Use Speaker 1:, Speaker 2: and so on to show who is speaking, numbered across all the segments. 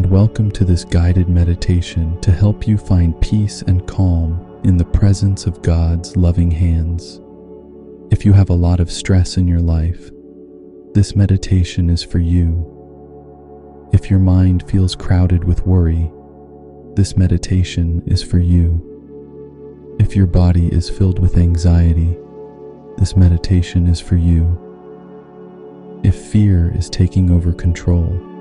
Speaker 1: and welcome to this guided meditation to help you find peace and calm in the presence of God's loving hands. If you have a lot of stress in your life, this meditation is for you. If your mind feels crowded with worry, this meditation is for you. If your body is filled with anxiety, this meditation is for you. If fear is taking over control,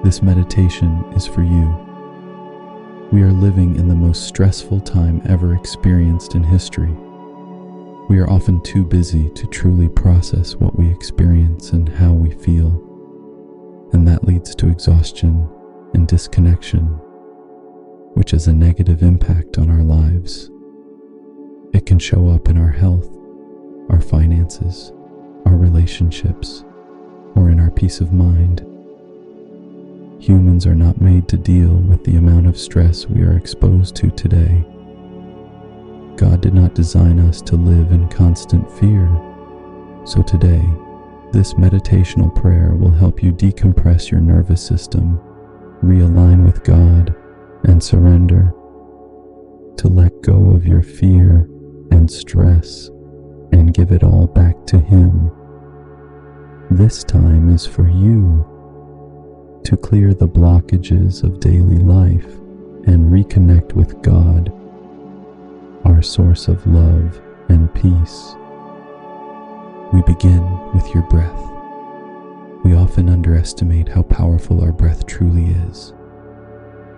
Speaker 1: this meditation is for you. We are living in the most stressful time ever experienced in history. We are often too busy to truly process what we experience and how we feel, and that leads to exhaustion and disconnection, which has a negative impact on our lives. It can show up in our health, our finances, our relationships, or in our peace of mind. Humans are not made to deal with the amount of stress we are exposed to today. God did not design us to live in constant fear. So today, this meditational prayer will help you decompress your nervous system, realign with God, and surrender. To let go of your fear and stress and give it all back to Him. This time is for you, to clear the blockages of daily life and reconnect with God, our source of love and peace. We begin with your breath. We often underestimate how powerful our breath truly is.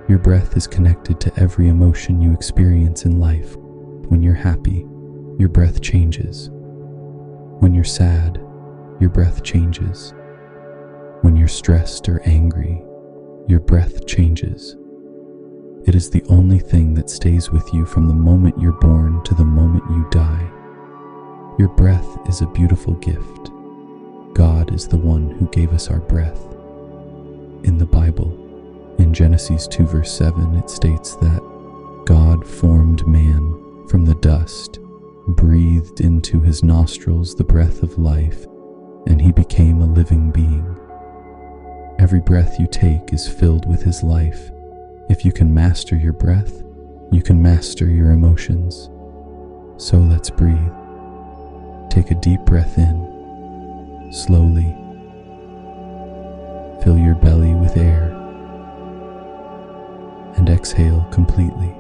Speaker 1: Your breath is connected to every emotion you experience in life. When you're happy, your breath changes. When you're sad, your breath changes. When you're stressed or angry, your breath changes. It is the only thing that stays with you from the moment you're born to the moment you die. Your breath is a beautiful gift. God is the one who gave us our breath. In the Bible, in Genesis 2 verse 7, it states that God formed man from the dust, breathed into his nostrils the breath of life, and he became a living being. Every breath you take is filled with His life. If you can master your breath, you can master your emotions. So let's breathe. Take a deep breath in, slowly. Fill your belly with air, and exhale completely.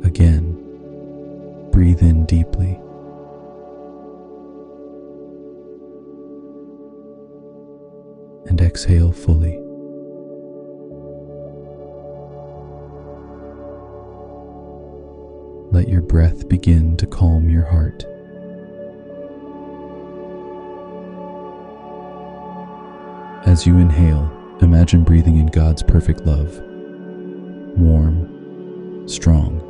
Speaker 1: Again, breathe in deeply. And exhale fully. Let your breath begin to calm your heart. As you inhale, imagine breathing in God's perfect love. Warm, strong,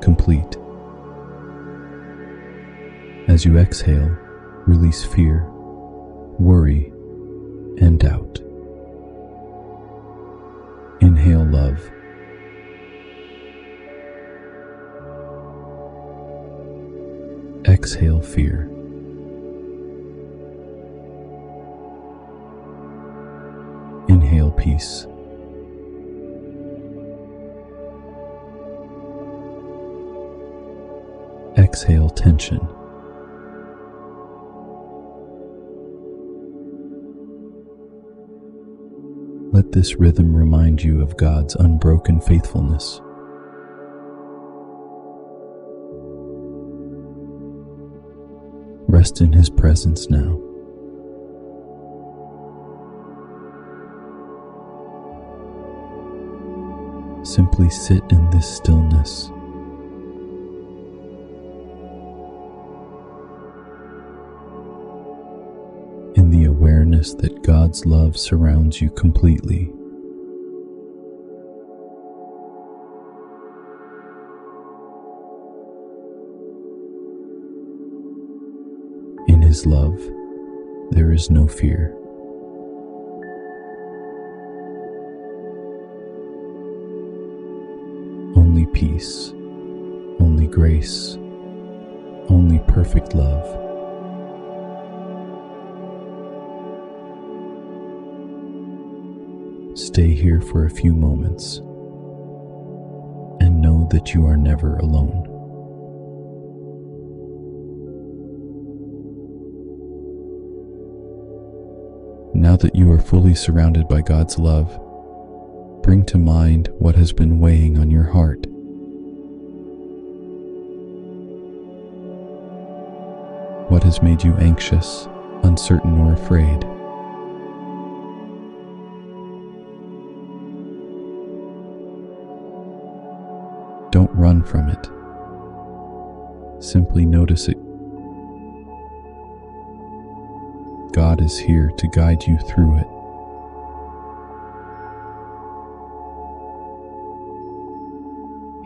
Speaker 1: complete. As you exhale, release fear, worry, and doubt. Inhale love. Exhale fear. Inhale peace. Exhale tension. Let this rhythm remind you of God's unbroken faithfulness. Rest in His presence now. Simply sit in this stillness. In the awareness that God's love surrounds you completely. In His love, there is no fear. Only peace, only grace, only perfect love. stay here for a few moments and know that you are never alone. Now that you are fully surrounded by God's love, bring to mind what has been weighing on your heart. What has made you anxious, uncertain, or afraid? Don't run from it. Simply notice it. God is here to guide you through it.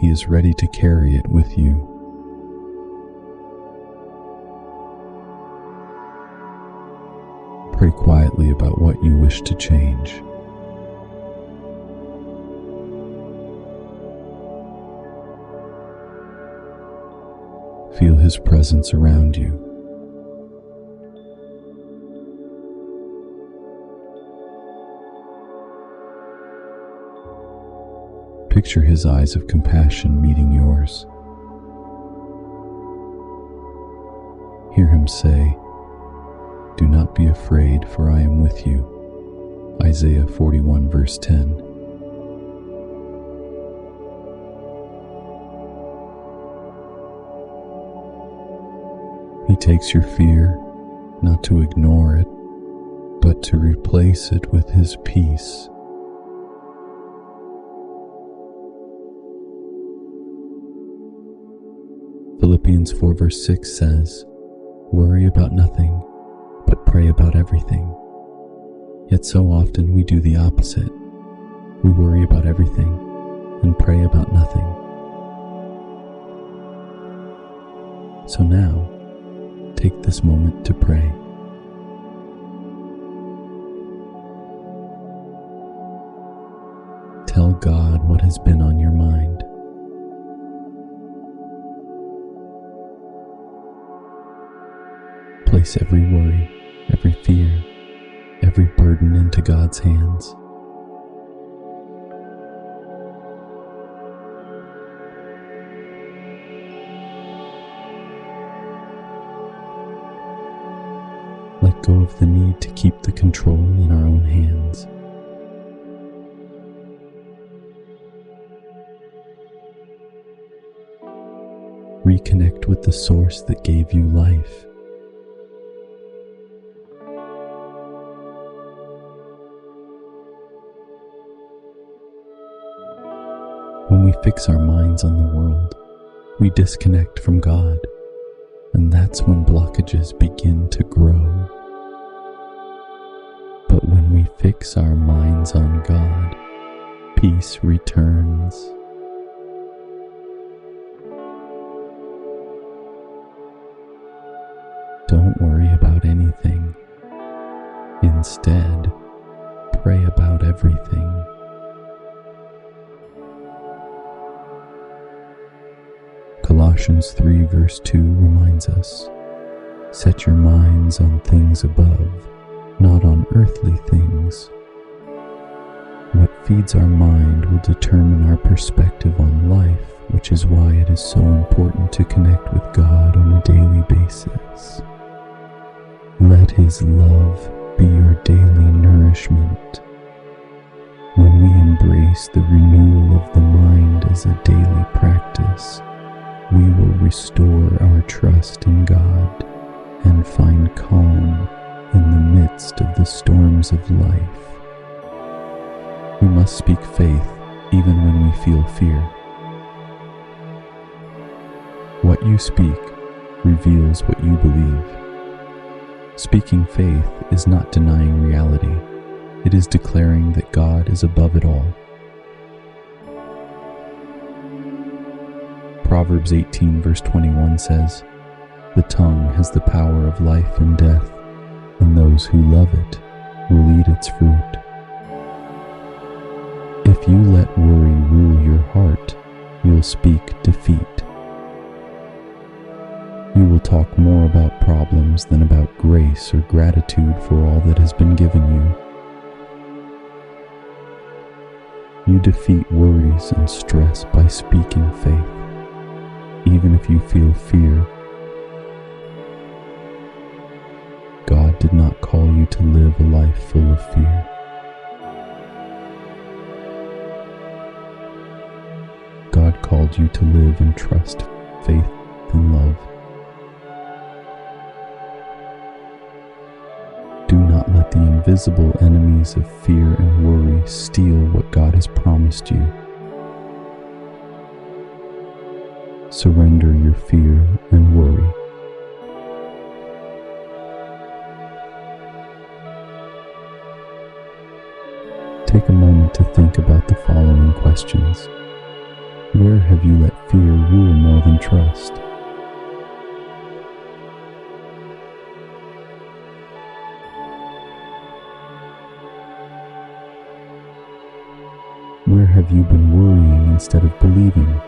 Speaker 1: He is ready to carry it with you. Pray quietly about what you wish to change. Feel His presence around you. Picture His eyes of compassion meeting yours. Hear Him say, "Do not be afraid, for I am with you." Isaiah 41 verse 10. He takes your fear, not to ignore it, but to replace it with His peace. Philippians 4 verse 6 says, "Worry about nothing, but pray about everything." Yet so often we do the opposite. We worry about everything and pray about nothing. So now, take this moment to pray. Tell God what has been on your mind. Place every worry, every fear, every burden into God's hands. Let go of the need to keep the control in our own hands. Reconnect with the source that gave you life. When we fix our minds on the world, we disconnect from God, and that's when blockages begin to grow. But when we fix our minds on God, peace returns. Don't worry about anything. Instead, pray about everything. Colossians 3 verse 2 reminds us, "Set your minds on things above, not on earthly things." What feeds our mind will determine our perspective on life, which is why it is so important to connect with God on a daily basis. Let His love be your daily nourishment. When we embrace the renewal of the mind as a daily practice, we will restore our trust in God and find calm in the midst of the storms of life. We must speak faith even when we feel fear. What you speak reveals what you believe. Speaking faith is not denying reality. It is declaring that God is above it all. Proverbs 18 verse 21 says, "The tongue has the power of life and death, and those who love it will eat its fruit." If you let worry rule your heart, you'll speak defeat. You will talk more about problems than about grace or gratitude for all that has been given you. You defeat worries and stress by speaking faith, even if you feel fear. God did not call you to live a life full of fear. God called you to live in trust, faith, and love. Do not let the invisible enemies of fear and worry steal what God has promised you. Surrender your fear and worry. Take a moment to think about the following questions. Where have you let fear rule more than trust? Where have you been worrying instead of believing?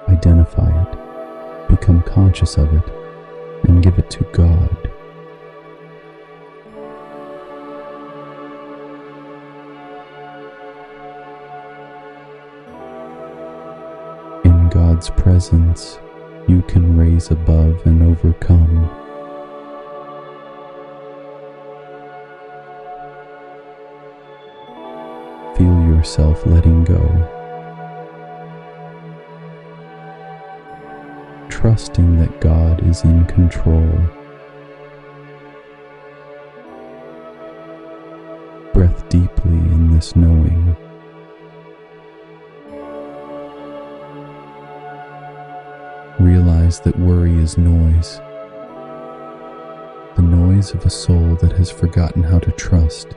Speaker 1: Identify it, become conscious of it, and give it to God. In God's presence, you can raise above and overcome. Feel yourself letting go, trusting that God is in control. Breath deeply in this knowing. Realize that worry is noise, the noise of a soul that has forgotten how to trust.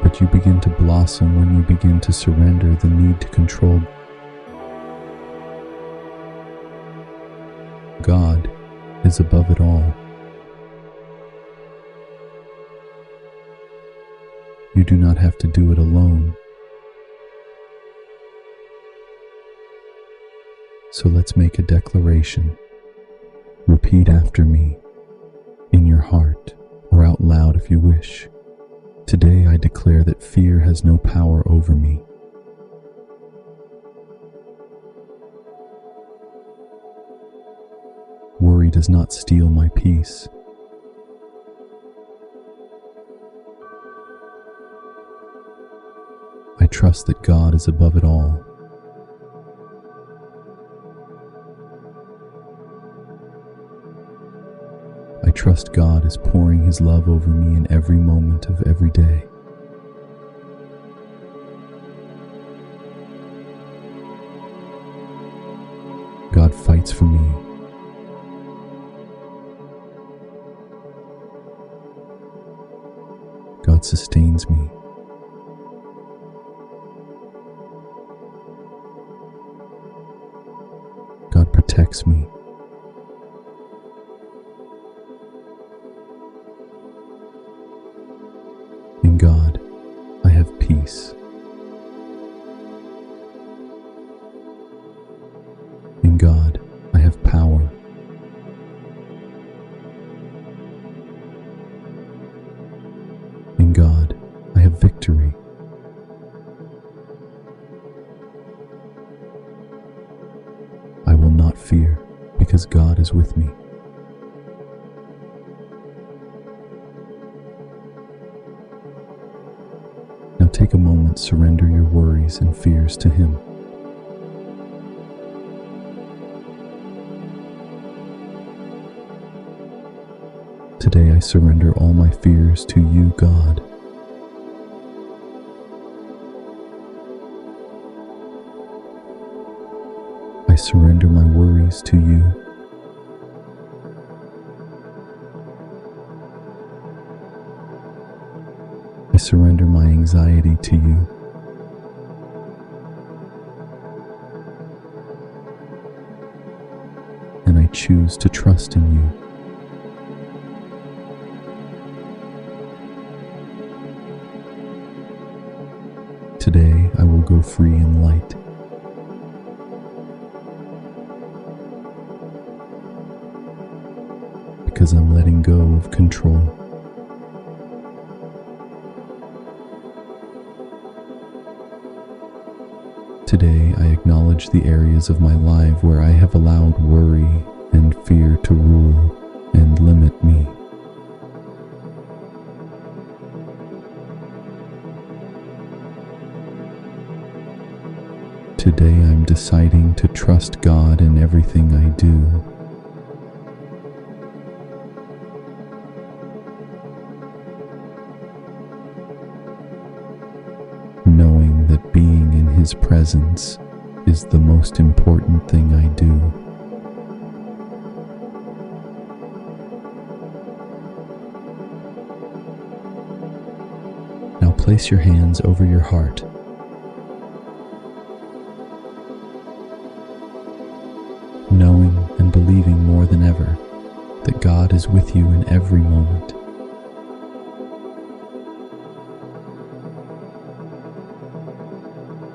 Speaker 1: But you begin to blossom when you begin to surrender the need to control. God is above it all. You do not have to do it alone. So let's make a declaration. Repeat after me, in your heart or out loud if you wish. Today I declare that fear has no power over me. Worry does not steal my peace. I trust that God is above it all. I trust God is pouring His love over me in every moment of every day. God fights for me. God sustains me. God protects me. In God, I have peace. In God, I have power. In God, I have victory. I will not fear, because God is with me. Now take a moment, surrender your worries and fears to Him. Today I surrender all my fears to you, God. I surrender my worries to you. I surrender my anxiety to you. And I choose to trust in you. Today I will go free in light. because I'm letting go of control. Today, I acknowledge the areas of my life where I have allowed worry and fear to rule and limit me. Today, I'm deciding to trust God in everything I do. Knowing that being in His presence is the most important thing I do. Now place your hands over your heart. Knowing and believing more than ever that God is with you in every moment.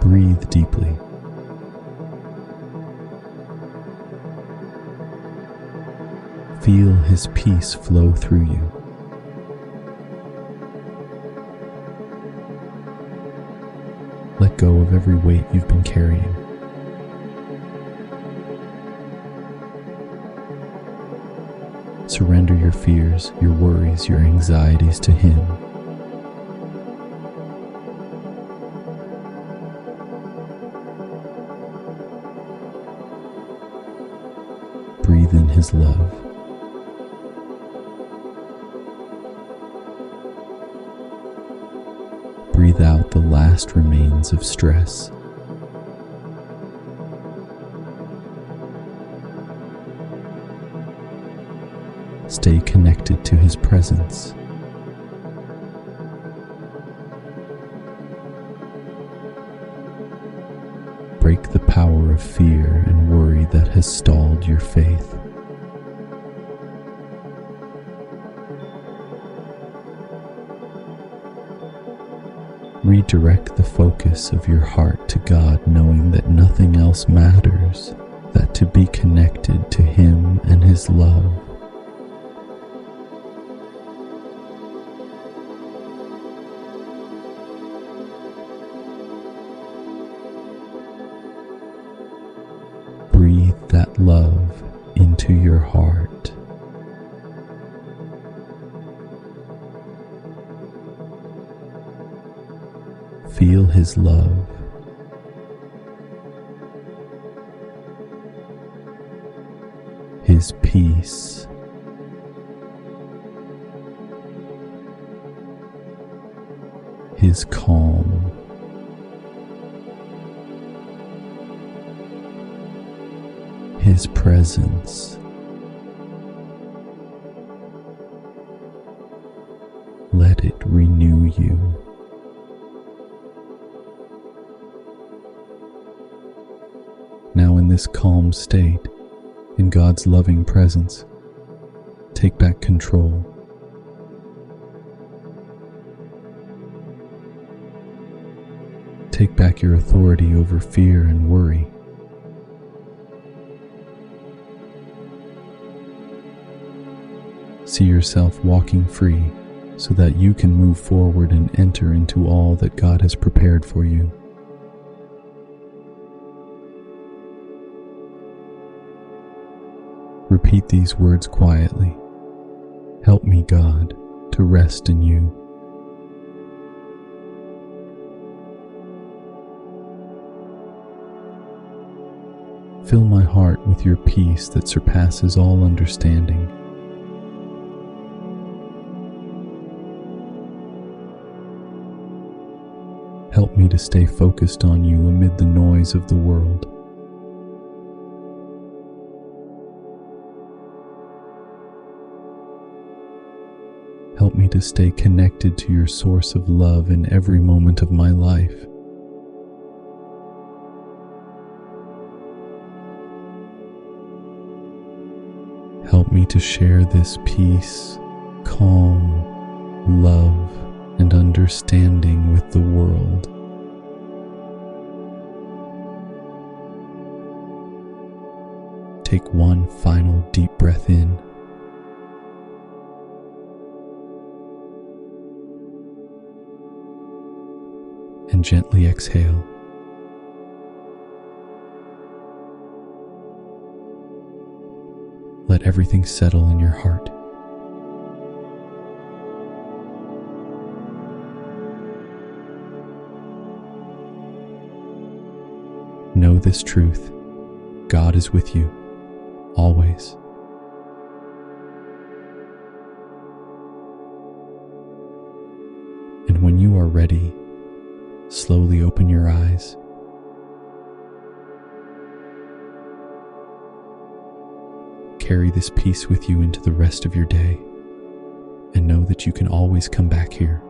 Speaker 1: Breathe deeply. Feel His peace flow through you. Let go of every weight you've been carrying. Surrender your fears, your worries, your anxieties to Him. Breathe in His love. Breathe out the last remains of stress. Stay connected to His presence. Break the power of fear and worry that has stalled your faith. Redirect the focus of your heart to God, knowing that nothing else matters, that to be connected to Him and His love. Breathe that love into your heart. Feel His love. His peace. His calm. His presence. Let it renew you. Now in this calm state, in God's loving presence, take back control. Take back your authority over fear and worry. See yourself walking free so that you can move forward and enter into all that God has prepared for you. Repeat these words quietly. Help me, God, to rest in you. Fill my heart with your peace that surpasses all understanding. Help me to stay focused on you amid the noise of the world. Help me to stay connected to your source of love in every moment of my life. Help me to share this peace, calm, love, and understanding with the world. Take one final deep breath in. and gently exhale. Let everything settle in your heart. Know this truth: God is with you, always. And when you are ready, slowly open your eyes. Carry this peace with you into the rest of your day, and know that you can always come back here.